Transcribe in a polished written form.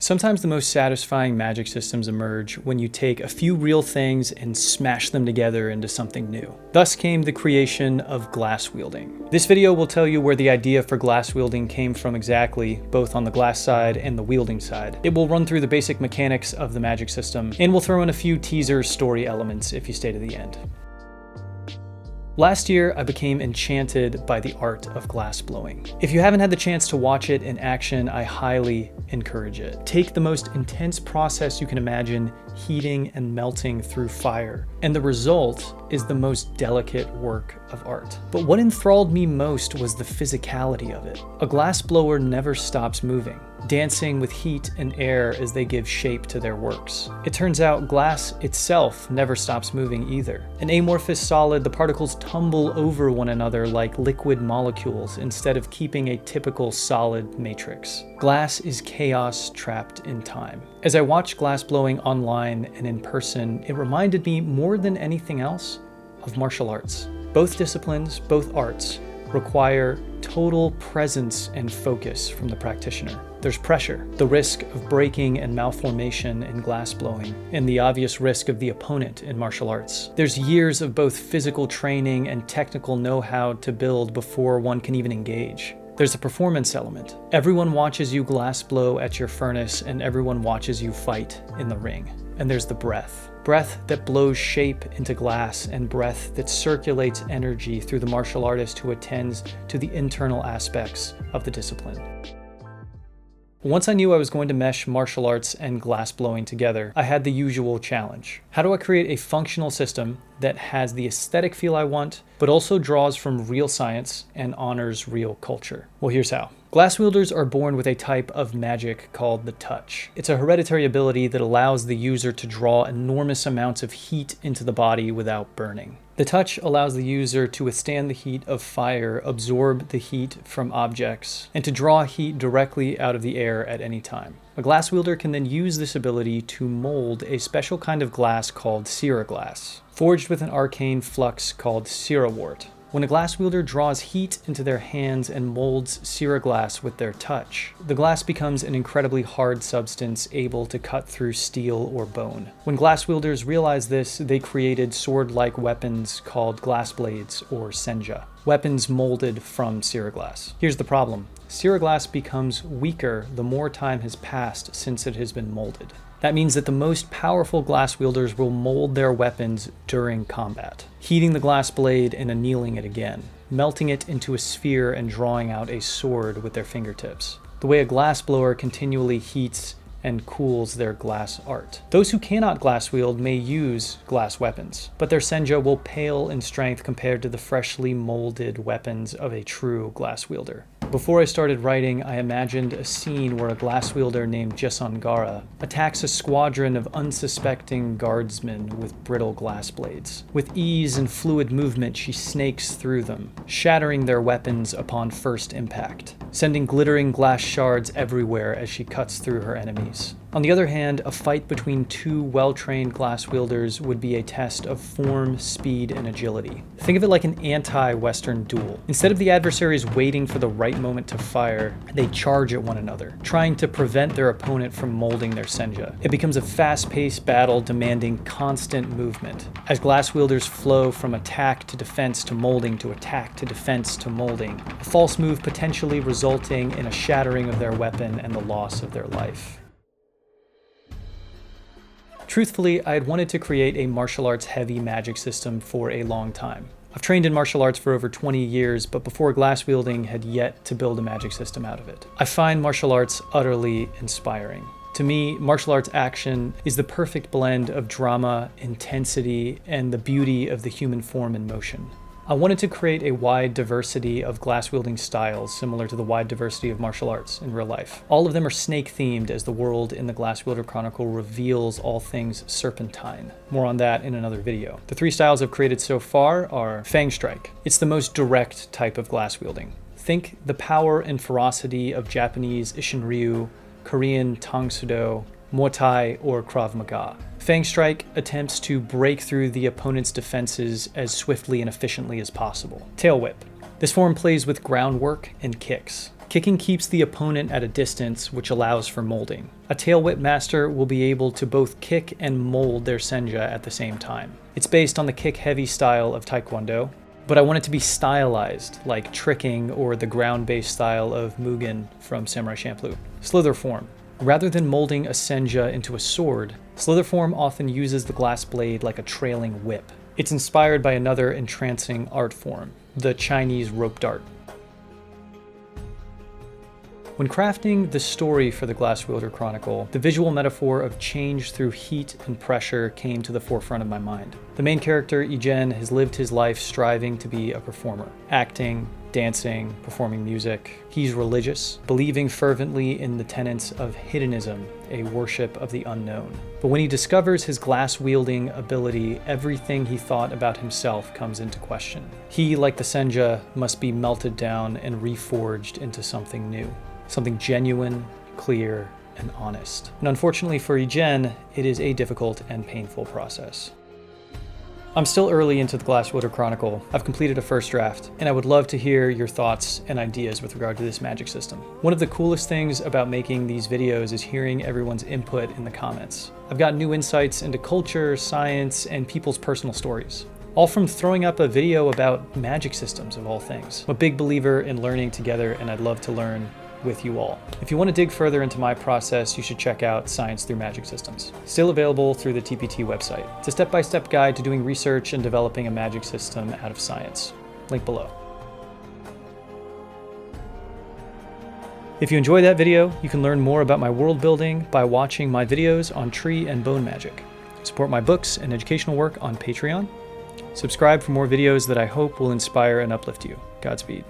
Sometimes the most satisfying magic systems emerge when you take a few real things and smash them together into something new. Thus came the creation of glass wielding. This video will tell you where the idea for glass wielding came from exactly, both on the glass side and the wielding side. It will run through the basic mechanics of the magic system, and we'll throw in a few teaser story elements if you stay to the end. Last year, I became enchanted by the art of glass blowing. If you haven't had the chance to watch it in action, I highly encourage it. Take the most intense process you can imagine, heating and melting through fire, and the result is the most delicate work of art. But what enthralled me most was the physicality of it. A glass blower never stops moving, dancing with heat and air as they give shape to their works. It turns out glass itself never stops moving either. An amorphous solid, the particles tumble over one another like liquid molecules instead of keeping a typical solid matrix. Glass is chaos trapped in time. As I watched glass blowing online and in person, it reminded me more than anything else of martial arts. Both disciplines, both arts, require total presence and focus from the practitioner. There's pressure, the risk of breaking and malformation in glass blowing, and the obvious risk of the opponent in martial arts. There's years of both physical training and technical know-how to build before one can even engage. There's a performance element. Everyone watches you glass blow at your furnace, and everyone watches you fight in the ring. And there's the breath. Breath that blows shape into glass, and breath that circulates energy through the martial artist who attends to the internal aspects of the discipline. Once I knew I was going to mesh martial arts and glass blowing together, I had the usual challenge. How do I create a functional system that has the aesthetic feel I want, but also draws from real science and honors real culture? Well, here's how. Glass wielders are born with a type of magic called the touch. It's a hereditary ability that allows the user to draw enormous amounts of heat into the body without burning. The touch allows the user to withstand the heat of fire, absorb the heat from objects, and to draw heat directly out of the air at any time. A glass wielder can then use this ability to mold a special kind of glass called ceraglass, forged with an arcane flux called cerawort. When a glass wielder draws heat into their hands and molds ceraglass with their touch, the glass becomes an incredibly hard substance able to cut through steel or bone. When glass wielders realized this, they created sword-like weapons called glass blades or senja, weapons molded from ceraglass. Here's the problem. Ceraglass becomes weaker the more time has passed since it has been molded. That means that the most powerful glass wielders will mold their weapons during combat, heating the glass blade and annealing it again, melting it into a sphere and drawing out a sword with their fingertips, the way a glass blower continually heats and cools their glass art. Those who cannot glass wield may use glass weapons, but their senja will pale in strength compared to the freshly molded weapons of a true glass wielder. Before I started writing, I imagined a scene where a glass wielder named Jesongara attacks a squadron of unsuspecting guardsmen with brittle glass blades. With ease and fluid movement, she snakes through them, shattering their weapons upon first impact, sending glittering glass shards everywhere as she cuts through her enemies. On the other hand, a fight between two well-trained glass wielders would be a test of form, speed, and agility. Think of it like an anti-Western duel. Instead of the adversaries waiting for the right moment to fire, they charge at one another, trying to prevent their opponent from molding their senja. It becomes a fast-paced battle demanding constant movement, as glass wielders flow from attack to defense to molding to attack to defense to molding, a false move potentially resulting in a shattering of their weapon and the loss of their life. Truthfully, I had wanted to create a martial arts heavy magic system for a long time. I've trained in martial arts for over 20 years, but before glass wielding had yet to build a magic system out of it. I find martial arts utterly inspiring. To me, martial arts action is the perfect blend of drama, intensity, and the beauty of the human form in motion. I wanted to create a wide diversity of glass-wielding styles similar to the wide diversity of martial arts in real life. All of them are snake-themed as the world in the Glass-Wielder Chronicle reveals all things serpentine. More on that in another video. The three styles I've created so far are Fang Strike. It's the most direct type of glass-wielding. Think the power and ferocity of Japanese Isshin-Ryu, Korean Tang Soo-do, Muay Thai, or Krav Maga. Fang Strike attempts to break through the opponent's defenses as swiftly and efficiently as possible. Tail Whip. This form plays with groundwork and kicks. Kicking keeps the opponent at a distance, which allows for molding. A tail whip master will be able to both kick and mold their senja at the same time. It's based on the kick-heavy style of Taekwondo, but I want it to be stylized, like tricking or the ground-based style of Mugen from Samurai Champloo. Slither form. Rather than molding a senja into a sword, slither form often uses the glass blade like a trailing whip. It's inspired by another entrancing art form, the Chinese rope dart. When crafting the story for the Glass-Wielder Chronicle, the visual metaphor of change through heat and pressure came to the forefront of my mind. The main character, Ijen, has lived his life striving to be a performer, acting, dancing, performing music. He's religious, believing fervently in the tenets of hedonism, a worship of the unknown. But when he discovers his glass-wielding ability, everything he thought about himself comes into question. He, like the senja, must be melted down and reforged into something new. Something genuine, clear, and honest. And unfortunately for Ijen, it is a difficult and painful process. I'm still early into the Glass-Wielder Chronicle. I've completed a first draft, and I would love to hear your thoughts and ideas with regard to this magic system. One of the coolest things about making these videos is hearing everyone's input in the comments. I've got new insights into culture, science, and people's personal stories. All from throwing up a video about magic systems of all things. I'm a big believer in learning together, and I'd love to learn with you all. If you want to dig further into my process, you should check out Science Through Magic Systems. Still available through the TPT website. It's a step-by-step guide to doing research and developing a magic system out of science. Link below. If you enjoyed that video, you can learn more about my world building by watching my videos on tree and bone magic. Support my books and educational work on Patreon. Subscribe for more videos that I hope will inspire and uplift you. Godspeed.